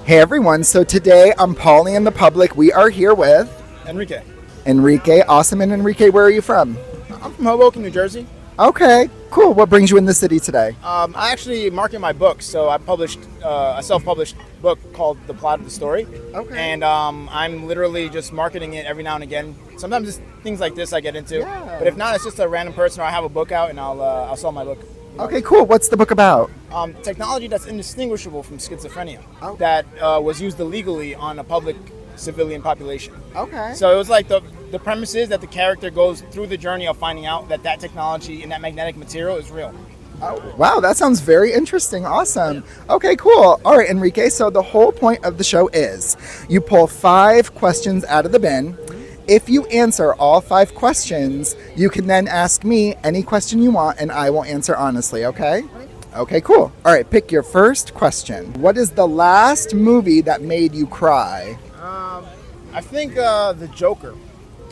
Hey everyone, so today on Paulie and the Public, we are here with Enrique. Enrique. Awesome. And Enrique, where are you from? I'm from Hoboken, New Jersey. Okay, cool. What brings you in the city today? I actually market my books, so I published a self-published book called The Plot of the Story. Okay. And I'm literally just marketing it every now and again. Sometimes it's things like this I get into, but if not, it's just a random person or I have a book out and I'll sell my book. Okay, cool. What's the book about? Technology that's indistinguishable from schizophrenia Oh. that was used illegally on a public civilian population. Okay. So it was like the premise is that the character goes through the journey of finding out that technology and that magnetic material is real. Oh, wow, that sounds very interesting. Awesome. Okay, cool. All right, Enrique. So the whole point of the show is you pull 5 questions out of the bin. If you answer all 5 questions, you can then ask me any question you want and I will answer honestly, okay? Okay, cool. All right, pick your first question. What is the last movie that made you cry? I think The Joker.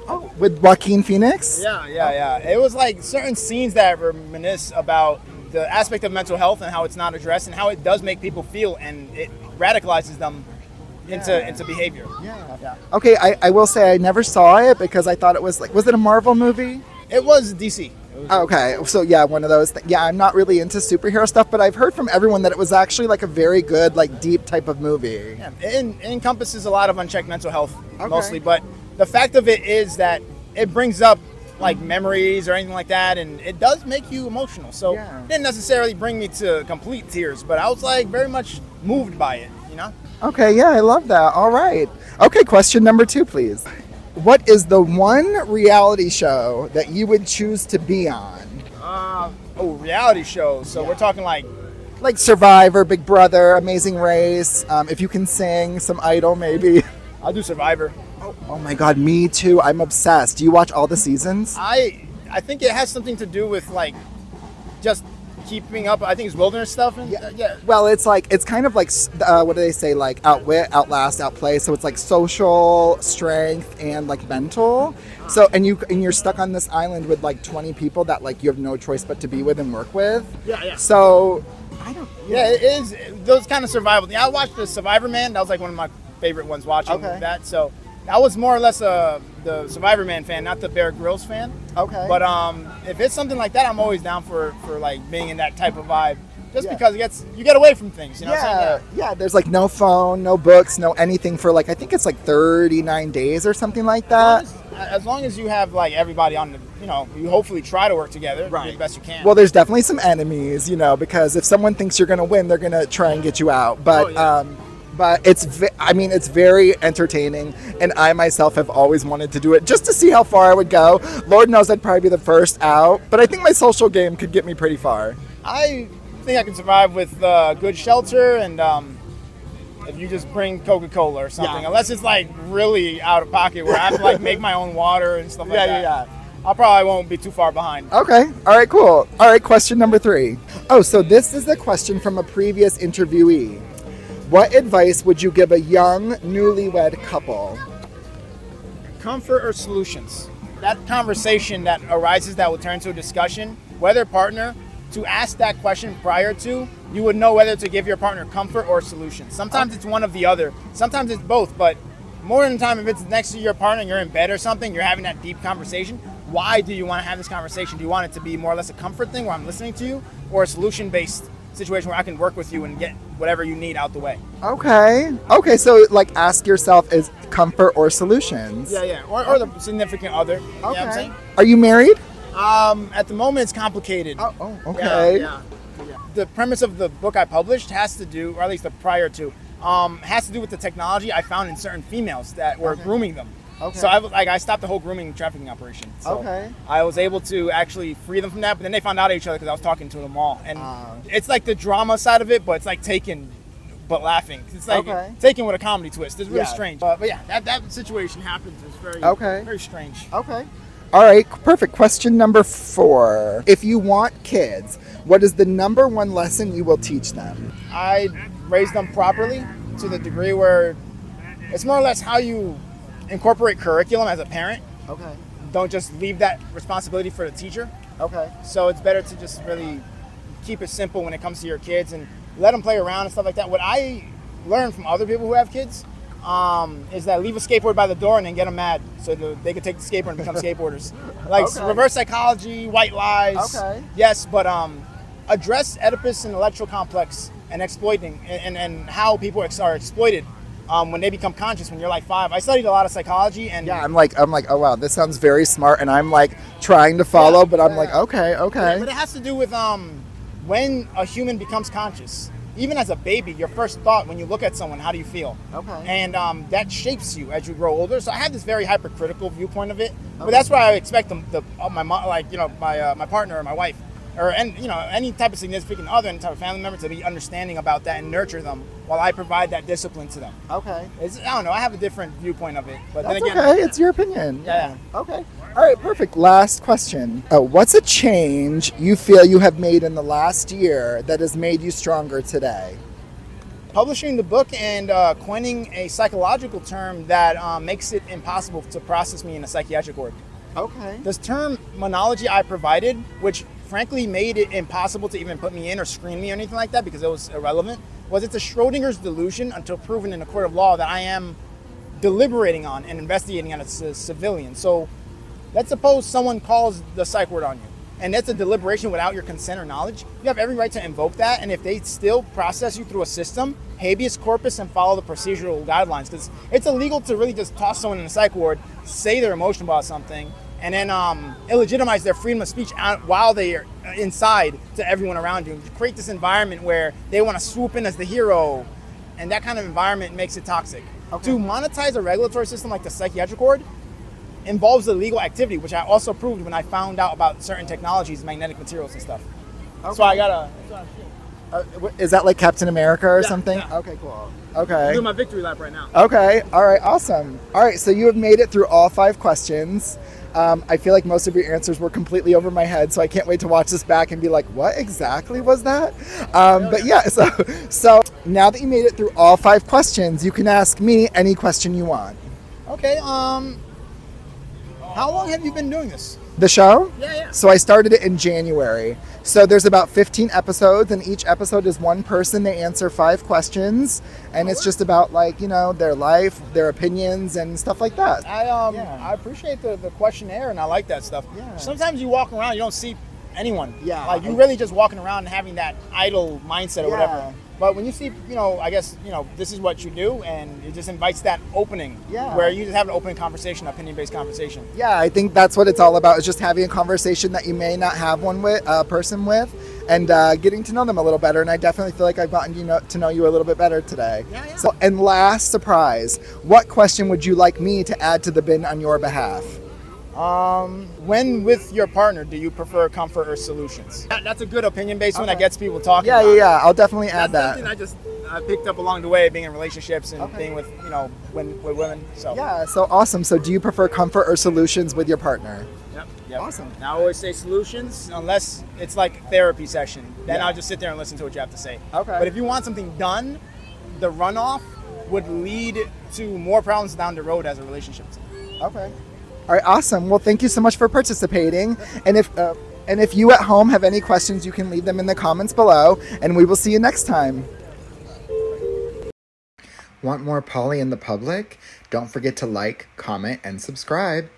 Oh, with Joaquin Phoenix? Yeah. It was like certain scenes that reminisce about the aspect of mental health and how it's not addressed and how it does make people feel and it radicalizes them into behavior. Yeah. Okay, I will say I never saw it because I thought it was was it a Marvel movie? It was DC. Okay, so yeah, one of those. Yeah, I'm not really into superhero stuff, but I've heard from everyone that it was actually like a very good, like deep type of movie. Yeah, it encompasses a lot of unchecked mental health mostly, but the fact of it is that it brings up like memories or anything like that, and it does make you emotional. So it didn't necessarily bring me to complete tears, but I was like very much moved by it, you know? Okay, yeah, I love that. All right. Okay, question number 2, please. What is the one reality show that you would choose to be on? Reality shows. So we're talking like Survivor, Big Brother, Amazing Race. If you can sing, some Idol maybe. I'll do Survivor. Oh my God, me too. I'm obsessed. Do you watch all the seasons? I think it has something to do with like just keeping up. I think it's wilderness stuff. And, yeah. Well, it's kind of like what do they say? Like outwit, outlast, outplay. So it's like social strength and like mental. So and you're stuck on this island with like 20 people that like you have no choice but to be with and work with. Yeah. So I don't. Yeah, it is those kind of survival. Yeah, I watched the Survivor Man. That was like one of my favorite ones watching that. So I was more or less the Survivor Man fan, not the Bear Grylls fan. Okay. But if it's something like that, I'm always down for like being in that type of vibe. Just because you get away from things, you know what I'm saying? Yeah, there's like no phone, no books, no anything for like I think it's like 39 days or something like that. As long as you have like everybody on the, you hopefully try to work together, do the best you can. Well, there's definitely some enemies, because if someone thinks you're going to win, they're going to try and get you out. But but it's very entertaining, and I myself have always wanted to do it just to see how far I would go. Lord knows I'd probably be the first out, but I think my social game could get me pretty far. I think I can survive with good shelter and if you just bring Coca-Cola or something, unless it's like really out of pocket where I have to like make my own water and stuff like that. Yeah. I probably won't be too far behind. Okay. All right, cool. All right, question number 3. Oh, so this is a question from a previous interviewee. What advice would you give a young, newlywed couple? Comfort or solutions? That conversation that arises that will turn to a discussion, whether partner, to ask that question prior to, you would know whether to give your partner comfort or solutions. Sometimes it's one of the other. Sometimes it's both, but more than the time, if it's next to your partner and you're in bed or something, you're having that deep conversation. Why do you want to have this conversation? Do you want it to be more or less a comfort thing where I'm listening to you, or a solution-based situation where I can work with you and get whatever you need out the way? Okay, so like ask yourself is comfort or solutions. Yeah. Or the significant other. Okay. You know what I'm saying? Are you married? At the moment it's complicated. Oh, okay. Yeah. The premise of the book I published has to do, or at least the prior to, has to do with the technology I found in certain females that were grooming them. Okay. So I stopped the whole grooming trafficking operation. So I was able to actually free them from that, but then they found out each other because I was talking to them all. And it's like the drama side of it, but it's like Taken, but laughing. It's like Taken with a comedy twist. It's really strange. But yeah, that situation happens. It's very, very strange. Okay. All right, perfect. Question number 4. If you want kids, what is the number 1 lesson you will teach them? I raise them properly to the degree where it's more or less how you incorporate curriculum as a parent. Okay. Don't just leave that responsibility for the teacher. Okay. So it's better to just really keep it simple when it comes to your kids and let them play around and stuff like that. What learned from other people who have kids is that leave a skateboard by the door and then get them mad so they could take the skateboard and become skateboarders. Like reverse psychology, white lies. Okay. Yes, but address Oedipus and electoral complex and exploiting and how people are exploited when they become conscious when you're like 5. I studied a lot of psychology and Yeah, I'm like, oh wow, this sounds very smart, and I'm like trying to follow, but I'm like, okay. But it has to do with when a human becomes conscious. Even as a baby, your first thought when you look at someone, how do you feel? Okay. And that shapes you as you grow older. So I have this very hypercritical viewpoint of it. But that's why I expect my partner or my wife or any type of significant other, any type of family member to be understanding about that and nurture them while I provide that discipline to them. Okay. I don't know. I have a different viewpoint of it. But That's then again, okay. It's your opinion. Yeah. Okay. All right, perfect. Last question. What's a change you feel you have made in the last year that has made you stronger today? Publishing the book and coining a psychological term that makes it impossible to process me in a psychiatric ward. Okay. This terminology I provided, which frankly made it impossible to even put me in or screen me or anything like that because it was irrelevant, it's a Schrodinger's delusion until proven in a court of law that I am deliberating on and investigating on as a civilian. So let's suppose someone calls the psych ward on you, and that's a deliberation without your consent or knowledge. You have every right to invoke that, and if they still process you through a system, habeas corpus and follow the procedural guidelines, because it's illegal to really just toss someone in a psych ward, say they're emotional about something, and then illegitimize their freedom of speech while they are inside to everyone around you. You create this environment where they want to swoop in as the hero, and that kind of environment makes it toxic. Okay. To monetize a regulatory system like the psychiatric ward involves illegal activity, which I also proved when I found out about certain technologies, magnetic materials and stuff. Okay. So I gotta... Is that like Captain America or Yeah, something? yeah. Okay, cool. I'm Okay. doing my victory lap right now. Okay. All right. Awesome. All right. So you have made it through all 5 questions. I feel like most of your answers were completely over my head, so I can't wait to watch this back and be like, what exactly was that? But yeah, so now that you made it through all 5 questions, you can ask me any question you want. Okay, how long have you been doing this? The show? Yeah. So I started it in January. So there's about 15 episodes, and each episode is one person. They answer 5 questions, and it's just about their life, their opinions, and stuff like that. I appreciate the questionnaire, and I like that stuff. Yeah. Sometimes you walk around, you don't see anyone. Yeah. Like you're really just walking around and having that idle mindset or Yeah. whatever. But when you see, I guess, this is what you do, and it just invites that opening. Yeah. Where you just have an open conversation, opinion-based conversation. Yeah, I think that's what it's all about, is just having a conversation that you may not have one with, a person with, and getting to know them a little better. And I definitely feel like I've gotten to know you a little bit better today. Yeah. So, and last surprise, what question would you like me to add to the bin on your behalf? When with your partner, do you prefer comfort or solutions? That's a good opinion-based one that gets people talking. Yeah. I'll definitely add that. That's something I picked up along the way, being in relationships and being with, with women. So Yeah, so awesome. So do you prefer comfort or solutions with your partner? Yep. Awesome. Now I always say solutions, unless it's like a therapy session. Then I'll just sit there and listen to what you have to say. Okay. But if you want something done, the runoff would lead to more problems down the road as a relationship. Okay. All right, awesome. Well, thank you so much for participating. And if you at home have any questions, you can leave them in the comments below, and we will see you next time. Want more Paulie in the public? Don't forget to like, comment, and subscribe.